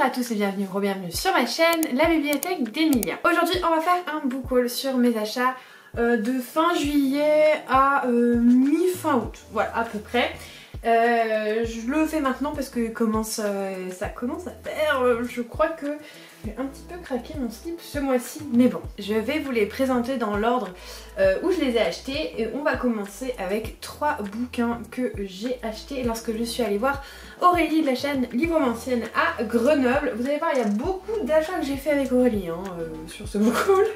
à tous et bienvenue sur ma chaîne, la bibliothèque d'Emilia. Aujourd'hui on va faire un book haul sur mes achats de fin juillet à mi-fin août, voilà à peu près. Je le fais maintenant parce que ça commence à faire, je crois que j'ai un petit peu craqué mon slip ce mois-ci. Mais bon, je vais vous les présenter dans l'ordre où je les ai achetés. Et on va commencer avec 3 bouquins que j'ai achetés lorsque je suis allée voir Aurélie de la chaîne Livromancienne à Grenoble. Vous allez voir, il y a beaucoup d'achats que j'ai fait avec Aurélie sur ce book haul.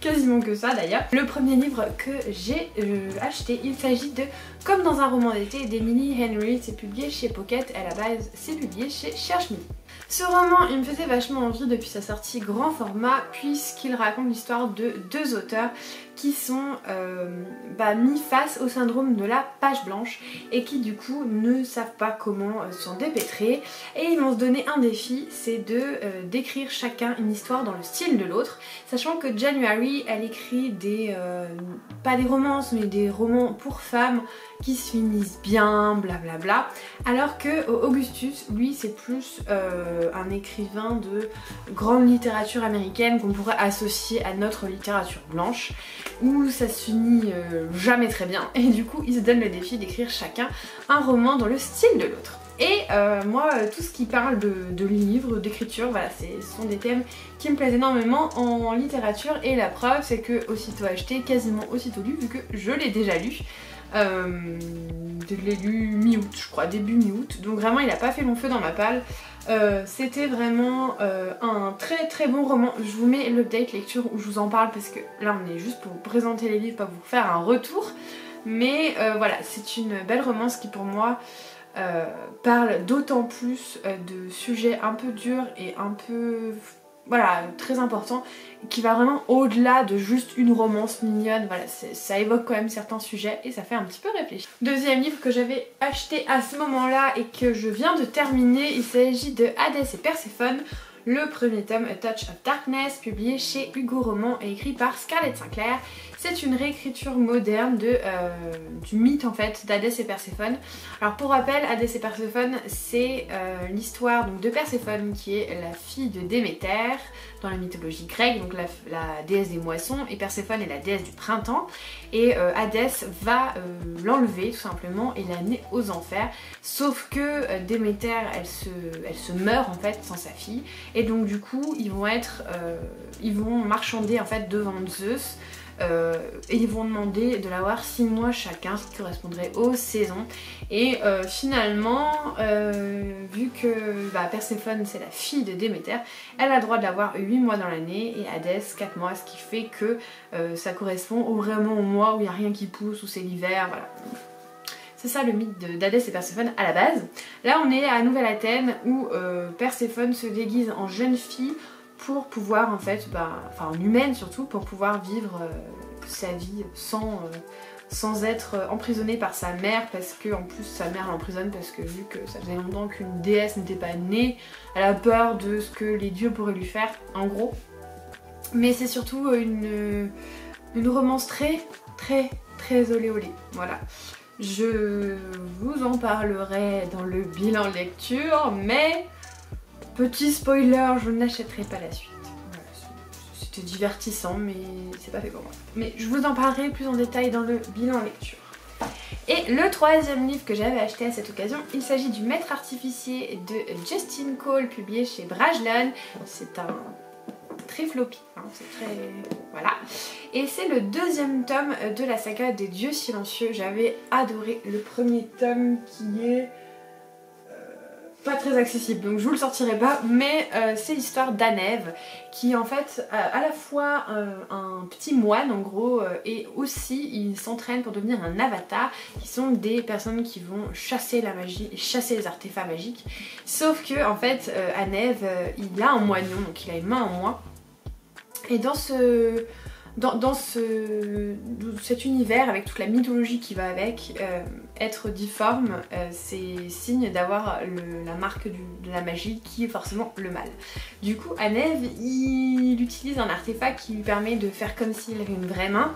Quasiment que ça d'ailleurs. Le premier livre que j'ai acheté, il s'agit de Comme dans un roman d'été d'Emily Henry. C'est publié chez Pocket, à la base c'est publié chez Cherche Midi. Ce roman, il me faisait vachement envie depuis sa sortie grand format puisqu'il raconte l'histoire de 2 auteurs qui sont mis face au syndrome de la page blanche et qui du coup ne savent pas comment s'en dépêtrer, et ils vont se donner un défi, c'est de d'écrire chacun une histoire dans le style de l'autre, sachant que January elle écrit pas des romances mais des romans pour femmes qui se finissent bien, blablabla, alors que Augustus, lui, c'est plus un écrivain de grande littérature américaine qu'on pourrait associer à notre littérature blanche, où ça se finit jamais très bien, et du coup ils se donnent le défi d'écrire chacun un roman dans le style de l'autre. Et moi, tout ce qui parle de livres, d'écriture, voilà, ce sont des thèmes qui me plaisent énormément en littérature, et la preuve c'est que aussitôt acheté, quasiment aussitôt lu, vu que je l'ai déjà lu. Je l'ai lu mi-août, je crois, début mi-août, donc vraiment il a pas fait long feu dans ma palle. C'était vraiment un très très bon roman. Je vous mets l'update lecture où je vous en parle parce que là on est juste pour vous présenter les livres, pas vous faire un retour. Mais voilà, c'est une belle romance qui pour moi parle d'autant plus de sujets un peu durs et un peu... voilà, très important, qui va vraiment au-delà de juste une romance mignonne. Voilà, ça évoque quand même certains sujets et ça fait un petit peu réfléchir. Deuxième livre que j'avais acheté à ce moment-là et que je viens de terminer, il s'agit de Hadès et Perséphone, le premier tome, A Touch of Darkness, publié chez Hugo Roman et écrit par Scarlett Sinclair. C'est une réécriture moderne du mythe en fait d'Hadès et Perséphone. Alors pour rappel, Hadès et Perséphone, c'est l'histoire de Perséphone qui est la fille de Déméter dans la mythologie grecque, donc la déesse des moissons, et Perséphone est la déesse du printemps. Et Hadès va l'enlever tout simplement et l'amener aux enfers. Sauf que Déméter, elle se meurt en fait sans sa fille. Et donc du coup, ils vont marchander en fait devant Zeus. Et ils vont demander de l'avoir 6 mois chacun, ce qui correspondrait aux saisons. Et finalement, vu que Perséphone c'est la fille de Déméter, elle a le droit de l'avoir 8 mois dans l'année et Hadès 4 mois, ce qui fait que ça correspond vraiment au mois où il n'y a rien qui pousse, où c'est l'hiver, voilà. C'est ça le mythe d'Hadès et Perséphone à la base. Là on est à Nouvelle-Athènes où Perséphone se déguise en jeune fille pour pouvoir en fait, en humaine surtout, pour pouvoir vivre sa vie sans être emprisonnée par sa mère, parce que en plus sa mère l'emprisonne parce que vu que ça faisait longtemps qu'une déesse n'était pas née, elle a peur de ce que les dieux pourraient lui faire, en gros. Mais c'est surtout une romance très olé olé, voilà. Je vous en parlerai dans le bilan lecture, mais petit spoiler, je n'achèterai pas la suite. Voilà, c'était divertissant, mais c'est pas fait pour moi. Mais je vous en parlerai plus en détail dans le bilan lecture. Et le troisième livre que j'avais acheté à cette occasion, il s'agit du Maître artificier de Justin Cole, publié chez Brajlon. C'est un très floppy, hein, c'est très... voilà. Et c'est le 2e tome de la saga des Dieux Silencieux. J'avais adoré le premier tome qui est... pas très accessible, donc je vous le sortirai pas, mais c'est l'histoire d'Anève qui en fait à la fois un petit moine en gros, et aussi il s'entraîne pour devenir un avatar, qui sont des personnes qui vont chasser la magie et chasser les artefacts magiques. Sauf que en fait Anève il a un moignon, donc il a une main en moins, et dans cet univers avec toute la mythologie qui va avec, être difforme c'est signe d'avoir la marque de la magie qui est forcément le mal. Du coup Anève il utilise un artefact qui lui permet de faire comme s'il avait une vraie main,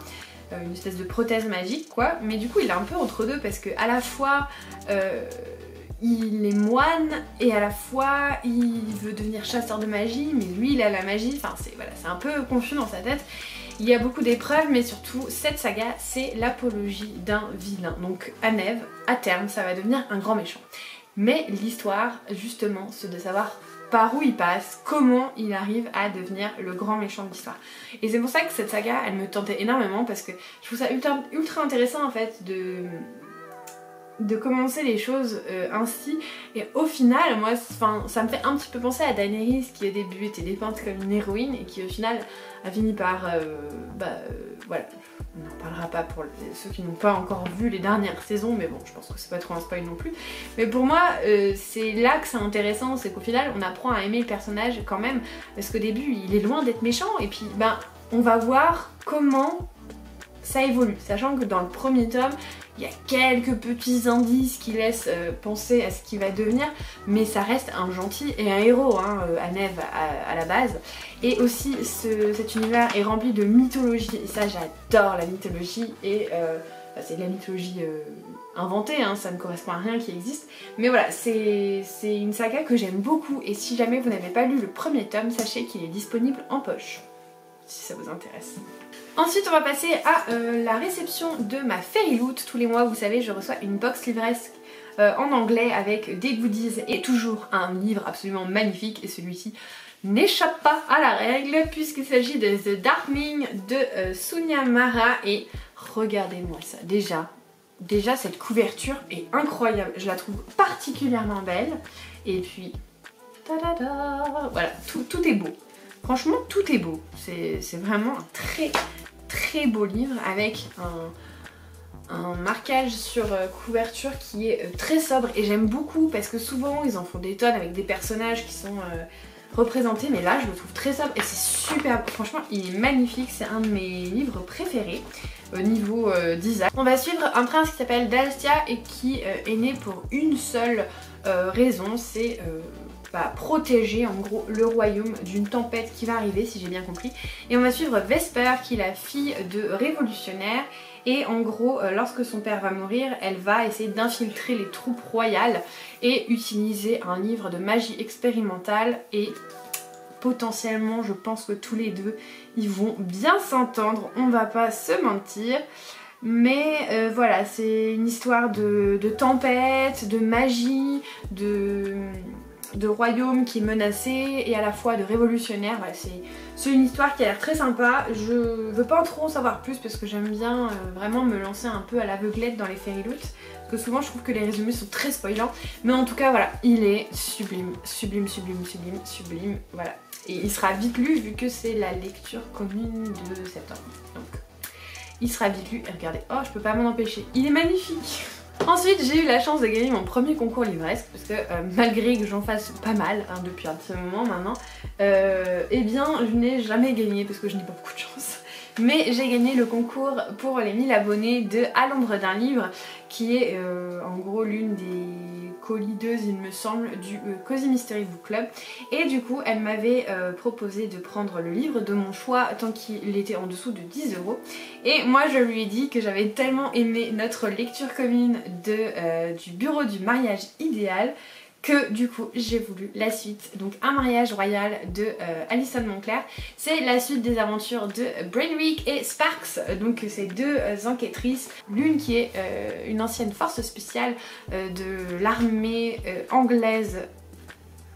une espèce de prothèse magique quoi, mais du coup il est un peu entre deux parce que à la fois il est moine et à la fois il veut devenir chasseur de magie, mais lui il a la magie, enfin c'est un peu confus dans sa tête. Il y a beaucoup d'épreuves, mais surtout cette saga c'est l'apologie d'un vilain. Donc Anève, à terme, ça va devenir un grand méchant. Mais l'histoire justement c'est de savoir par où il passe, comment il arrive à devenir le grand méchant de l'histoire. Et c'est pour ça que cette saga elle me tentait énormément, parce que je trouve ça ultra intéressant en fait de commencer les choses ainsi. Et au final moi ça me fait un petit peu penser à Daenerys, qui au début était dépeinte comme une héroïne et qui au final a fini par voilà, on n'en parlera pas pour ceux qui n'ont pas encore vu les dernières saisons, mais bon je pense que c'est pas trop un spoil non plus. Mais pour moi c'est là que c'est intéressant, c'est qu'au final on apprend à aimer le personnage quand même, parce qu'au début il est loin d'être méchant, et puis on va voir comment ça évolue, sachant que dans le premier tome il y a quelques petits indices qui laissent penser à ce qu'il va devenir, mais ça reste un gentil et un héros, hein, Anève à la base. Et aussi cet univers est rempli de mythologie, et ça j'adore la mythologie, et c'est de la mythologie inventée, hein, ça ne correspond à rien qui existe, mais voilà, c'est une saga que j'aime beaucoup, et si jamais vous n'avez pas lu le premier tome, sachez qu'il est disponible en poche, si ça vous intéresse. Ensuite on va passer à la réception de ma Fairy Loot. Tous les mois vous savez je reçois une box livresque en anglais avec des goodies et toujours un livre absolument magnifique, et celui-ci n'échappe pas à la règle puisqu'il s'agit de The Darkling de Sunya Mara, et regardez-moi ça, déjà cette couverture est incroyable, je la trouve particulièrement belle, et puis tada, voilà, tout est beau. Franchement tout est beau, c'est vraiment un très beau livre avec un marquage sur couverture qui est très sobre, et j'aime beaucoup parce que souvent ils en font des tonnes avec des personnages qui sont représentés, mais là je le trouve très sobre et c'est super, franchement il est magnifique, c'est un de mes livres préférés au niveau design. On va suivre un prince qui s'appelle Dalstia et qui est né pour une seule raison, c'est protéger en gros le royaume d'une tempête qui va arriver, si j'ai bien compris. Et on va suivre Vesper qui est la fille de révolutionnaire, et en gros lorsque son père va mourir elle va essayer d'infiltrer les troupes royales et utiliser un livre de magie expérimentale, et potentiellement je pense que tous les deux ils vont bien s'entendre, on va pas se mentir. Mais voilà, c'est une histoire de tempête, de magie, de royaume qui est menacé et à la fois de révolutionnaire. Voilà, c'est une histoire qui a l'air très sympa. Je veux pas trop en savoir plus parce que j'aime bien vraiment me lancer un peu à l'aveuglette dans les Fairy Loot, parce que souvent je trouve que les résumés sont très spoilants, mais en tout cas voilà, il est sublime, voilà. Et il sera vite lu vu que c'est la lecture commune de septembre, donc il sera vite lu. Et regardez, oh je peux pas m'en empêcher, il est magnifique. Ensuite j'ai eu la chance de gagner mon premier concours livresque, parce que malgré que j'en fasse pas mal depuis un petit moment maintenant, eh bien je n'ai jamais gagné parce que je n'ai pas beaucoup de chance. Mais j'ai gagné le concours pour les 1000 abonnés de À l'ombre d'un livre, qui est en gros l'une des co-leaders il me semble du Cozy Mystery Book Club, et du coup elle m'avait proposé de prendre le livre de mon choix tant qu'il était en dessous de 10 €, et moi je lui ai dit que j'avais tellement aimé notre lecture commune du bureau du mariage idéal que du coup j'ai voulu la suite, donc Un mariage royal de Alison Moncler. C'est la suite des aventures de Brainwick et Sparks, donc ces deux enquêtrices, l'une qui est une ancienne force spéciale de l'armée anglaise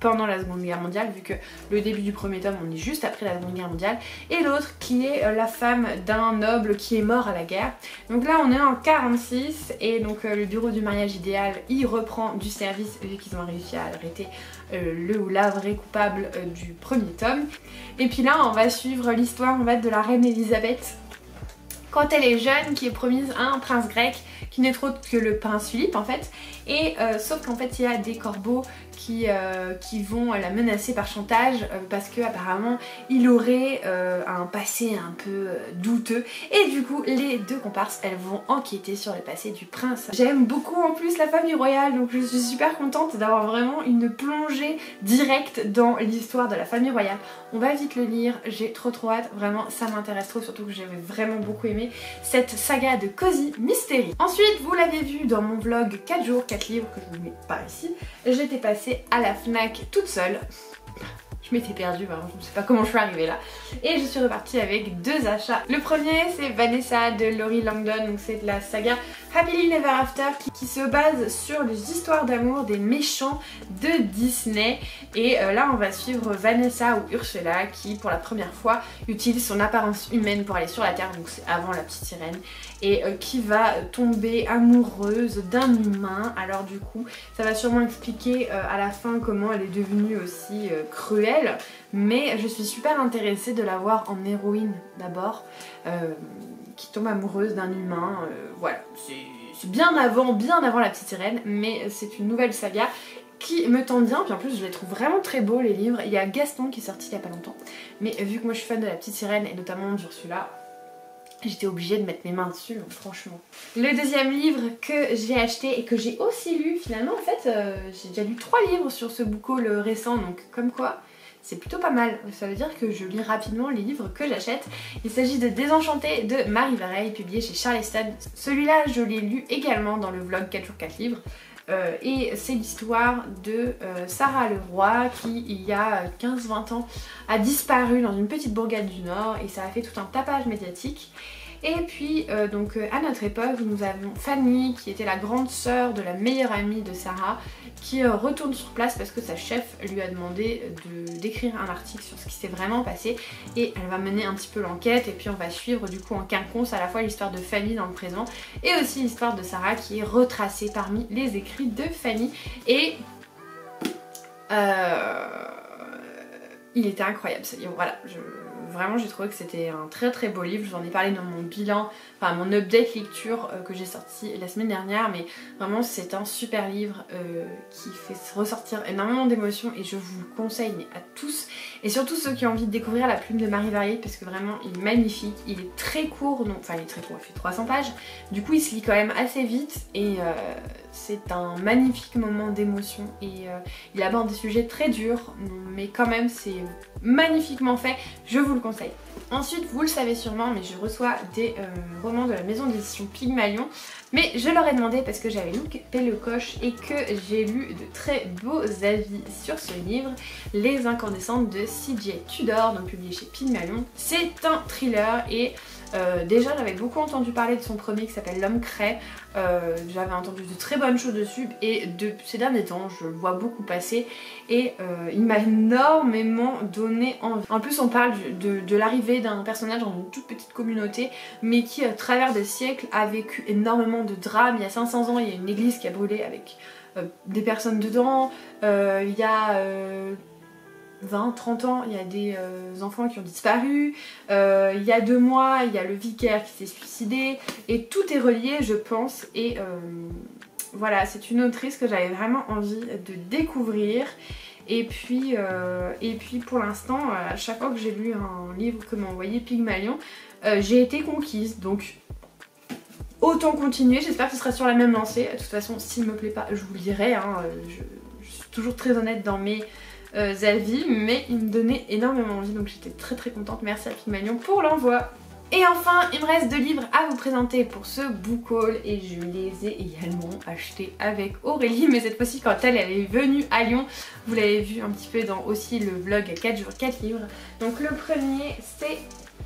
pendant la Seconde Guerre mondiale, vu que le début du premier tome on est juste après la Seconde Guerre mondiale, et l'autre qui est la femme d'un noble qui est mort à la guerre. Donc là on est en 46 et donc le bureau du mariage idéal il reprend du service vu qu'ils ont réussi à arrêter le ou la vraie coupable du premier tome. Et puis là on va suivre l'histoire de la reine Elisabeth quand elle est jeune, qui est promise à un prince grec qui n'est autre que le prince Philippe en fait, et sauf qu'en fait il y a des corbeaux qui vont la menacer par chantage parce que apparemment il aurait un passé un peu douteux, et du coup les deux comparses elles vont enquêter sur le passé du prince. J'aime beaucoup en plus la famille royale, donc je suis super contente d'avoir vraiment une plongée directe dans l'histoire de la famille royale. On va vite le lire, j'ai trop hâte, vraiment ça m'intéresse trop, surtout que j'avais vraiment beaucoup aimé cette saga de Cozy Mystery. Ensuite, vous l'avez vu dans mon vlog 4 jours 4 livres que je vous mets par ici, j'étais passée à la FNAC toute seule. Je m'étais perdue, je ne sais pas comment je suis arrivée là. Et je suis repartie avec 2 achats. Le premier c'est Vanessa de Laurie Langdon, donc c'est de la saga Happily Never After qui se base sur les histoires d'amour des méchants de Disney. Et là on va suivre Vanessa ou Ursula qui pour la première fois utilise son apparence humaine pour aller sur la terre, donc c'est avant la petite sirène, et qui va tomber amoureuse d'un humain. Alors du coup ça va sûrement expliquer à la fin comment elle est devenue aussi cruelle. Mais je suis super intéressée de la voir en héroïne d'abord, qui tombe amoureuse d'un humain, voilà, c'est bien avant la petite sirène, mais c'est une nouvelle saga qui me tente bien, puis en plus je les trouve vraiment très beaux les livres. Il y a Gaston qui est sorti il y a pas longtemps, mais vu que moi je suis fan de la petite sirène et notamment d'Ursula, j'étais obligée de mettre mes mains dessus, franchement. Le deuxième livre que j'ai acheté et que j'ai aussi lu, finalement en fait j'ai déjà lu 3 livres sur ce book haul récent, donc comme quoi c'est plutôt pas mal. Ça veut dire que je lis rapidement les livres que j'achète. Il s'agit de Désenchanté de Marie Vareille, publié chez Charleston. Celui-là je l'ai lu également dans le vlog 4 jours 4 livres. Et c'est l'histoire de Sarah Leroy qui il y a 15-20 ans a disparu dans une petite bourgade du Nord, et ça a fait tout un tapage médiatique. Et puis donc à notre époque nous avons Fanny qui était la grande sœur de la meilleure amie de Sarah, qui retourne sur place parce que sa chef lui a demandé d'écrire un article sur ce qui s'est vraiment passé, et elle va mener un petit peu l'enquête. Et puis on va suivre du coup en quinconce à la fois l'histoire de Fanny dans le présent et aussi l'histoire de Sarah qui est retracée parmi les écrits de Fanny. Et il était incroyable ce livre, voilà, vraiment j'ai trouvé que c'était un très beau livre. Je vous en ai parlé dans mon bilan, enfin mon update lecture que j'ai sorti la semaine dernière, mais vraiment c'est un super livre qui fait ressortir énormément d'émotions, et je vous le conseille mais à tous, et surtout ceux qui ont envie de découvrir La Plume de Marie Vareille, parce que vraiment il est magnifique. Il est très court, donc, enfin il est très court, il fait 300 pages, du coup il se lit quand même assez vite, et c'est un magnifique moment d'émotion, et il aborde des sujets très durs, mais quand même c'est magnifiquement fait, je vous le conseille. Ensuite, vous le savez sûrement, mais je reçois des romans de la maison d'édition Pygmalion, mais je leur ai demandé parce que j'avais loupé le coche et que j'ai lu de très beaux avis sur ce livre, Les Incandescentes de CJ Tudor, donc publié chez Pygmalion. C'est un thriller, et déjà j'avais beaucoup entendu parler de son premier qui s'appelle L'Homme Craie. J'avais entendu de très bonnes choses dessus, et de ces derniers temps je le vois beaucoup passer, et il m'a énormément donné envie. En plus on parle de l'arrivée d'un personnage dans une toute petite communauté, mais qui à travers des siècles a vécu énormément de drames. Il y a 500 ans il y a une église qui a brûlé avec des personnes dedans, il y a 20-30 ans, il y a des enfants qui ont disparu, il y a 2 mois, il y a le vicaire qui s'est suicidé, et tout est relié je pense, et voilà, c'est une autrice que j'avais vraiment envie de découvrir. Et puis pour l'instant, à chaque fois que j'ai lu un livre que m'a envoyé Pygmalion, j'ai été conquise, donc autant continuer. J'espère que ce sera sur la même lancée. De toute façon, s'il me plaît pas, je vous le dirai, hein. Je suis toujours très honnête dans mes avis, mais il me donnait énormément envie, donc j'étais très contente. Merci à Pygmalion pour l'envoi. Et enfin, il me reste 2 livres à vous présenter pour ce book haul, et je les ai également achetés avec Aurélie, mais cette fois-ci quand elle est venue à Lyon. Vous l'avez vu un petit peu dans aussi le vlog 4 jours 4 livres. Donc le premier c'est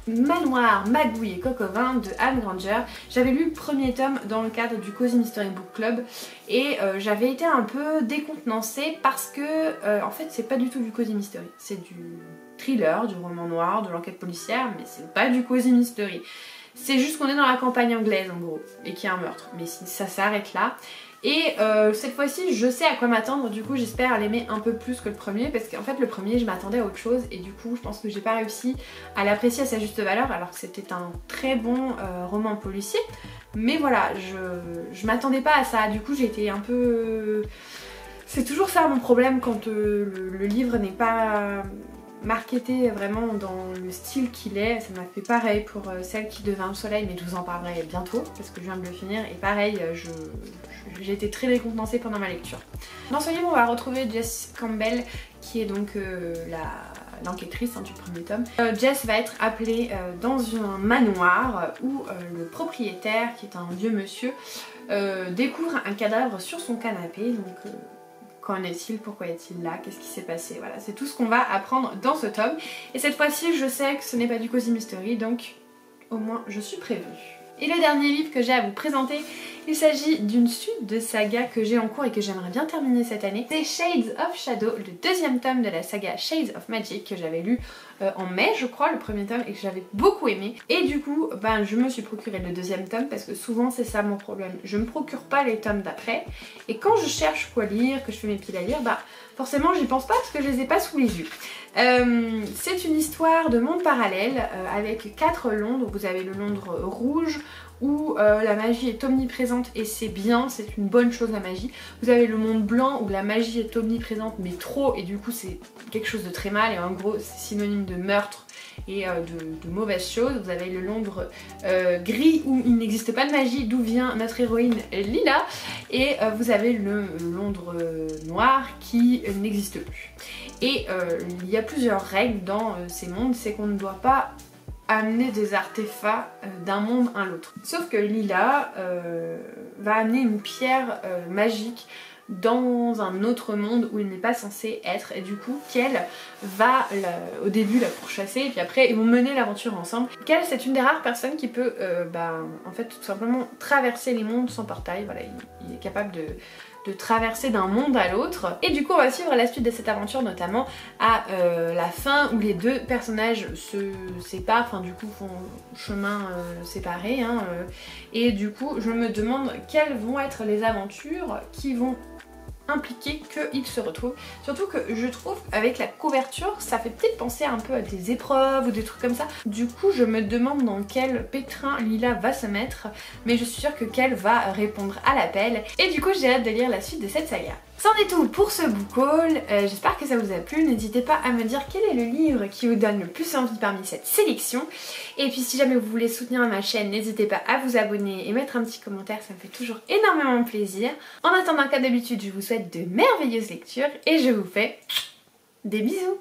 Manoir, Magouille et Coq-au-vin de Anne Granger. J'avais lu le premier tome dans le cadre du Cozy Mystery Book Club, et j'avais été un peu décontenancée parce que en fait c'est pas du tout du Cozy Mystery, c'est du thriller, du roman noir, de l'enquête policière, mais c'est pas du Cozy Mystery. C'est juste qu'on est dans la campagne anglaise en gros, et qu'il y a un meurtre, mais ça s'arrête là. Et cette fois-ci je sais à quoi m'attendre, du coup j'espère l'aimer un peu plus que le premier, parce qu'en fait le premier je m'attendais à autre chose, et du coup je pense que j'ai pas réussi à l'apprécier à sa juste valeur, alors que c'était un très bon roman policier. Mais voilà, je m'attendais pas à ça, du coup j'ai été un peu C'est toujours ça mon problème quand le livre n'est pas marketé vraiment dans le style qu'il est. Ça m'a fait pareil pour Celle qui devint le soleil, mais je vous en parlerai bientôt parce que je viens de le finir et pareil j'ai été très récompensée pendant ma lecture. Dans ce livre on va retrouver Jess Campbell qui est donc l'enquêtrice du premier tome. Jess va être appelée dans un manoir où le propriétaire, qui est un vieux monsieur, découvre un cadavre sur son canapé. Donc qu'en est-il? Pourquoi est-il là? Qu'est-ce qui s'est passé? Voilà, c'est tout ce qu'on va apprendre dans ce tome. Et cette fois-ci, je sais que ce n'est pas du Cozy Mystery, donc au moins je suis prévenue. Et le dernier livre que j'ai à vous présenter, il s'agit d'une suite de sagas que j'ai en cours et que j'aimerais bien terminer cette année. C'est Shades of Shadow, le deuxième tome de la saga Shades of Magic que j'avais lu en mai je crois, le premier tome, et que j'avais beaucoup aimé. Et du coup je me suis procuré le deuxième tome parce que souvent c'est ça mon problème, je me procure pas les tomes d'après et quand je cherche quoi lire, que je fais mes piles à lire, forcément j'y pense pas parce que je les ai pas sous les yeux. C'est une histoire de monde parallèle avec 4 Londres. Vous avez le Londres rouge où la magie est omniprésente et c'est bien, c'est une bonne chose la magie. Vous avez le monde blanc où la magie est omniprésente mais trop, et du coup c'est quelque chose de très mal et en gros c'est synonyme de meurtre et de mauvaises choses. Vous avez le Londres gris où il n'existe pas de magie, d'où vient notre héroïne Lila, et vous avez le Londres noir qui n'existe plus. Et il y a plusieurs règles dans ces mondes, c'est qu'on ne doit pas amener des artefacts d'un monde à l'autre. Sauf que Lila va amener une pierre magique dans un autre monde où il n'est pas censé être, et du coup Kel va au début la pourchasser et puis après ils vont mener l'aventure ensemble. Kel, c'est une des rares personnes qui peut en fait tout simplement traverser les mondes sans portail. Voilà, il est capable de traverser d'un monde à l'autre. Et du coup on va suivre la suite de cette aventure, notamment à la fin où les deux personnages se séparent, enfin du coup font chemin séparés et du coup je me demande quelles vont être les aventures qui vont impliquer qu'ils se retrouvent. Surtout que je trouve avec la couverture ça fait peut-être penser un peu à des épreuves ou des trucs comme ça. Du coup je me demande dans quel pétrin Lila va se mettre, mais je suis sûre que Kel va répondre à l'appel et du coup j'ai hâte de lire la suite de cette saga. C'en est tout pour ce book haul, j'espère que ça vous a plu. N'hésitez pas à me dire quel est le livre qui vous donne le plus envie parmi cette sélection. Et puis si jamais vous voulez soutenir ma chaîne, n'hésitez pas à vous abonner et mettre un petit commentaire, ça me fait toujours énormément plaisir. En attendant, comme d'habitude, je vous souhaite de merveilleuses lectures et je vous fais des bisous.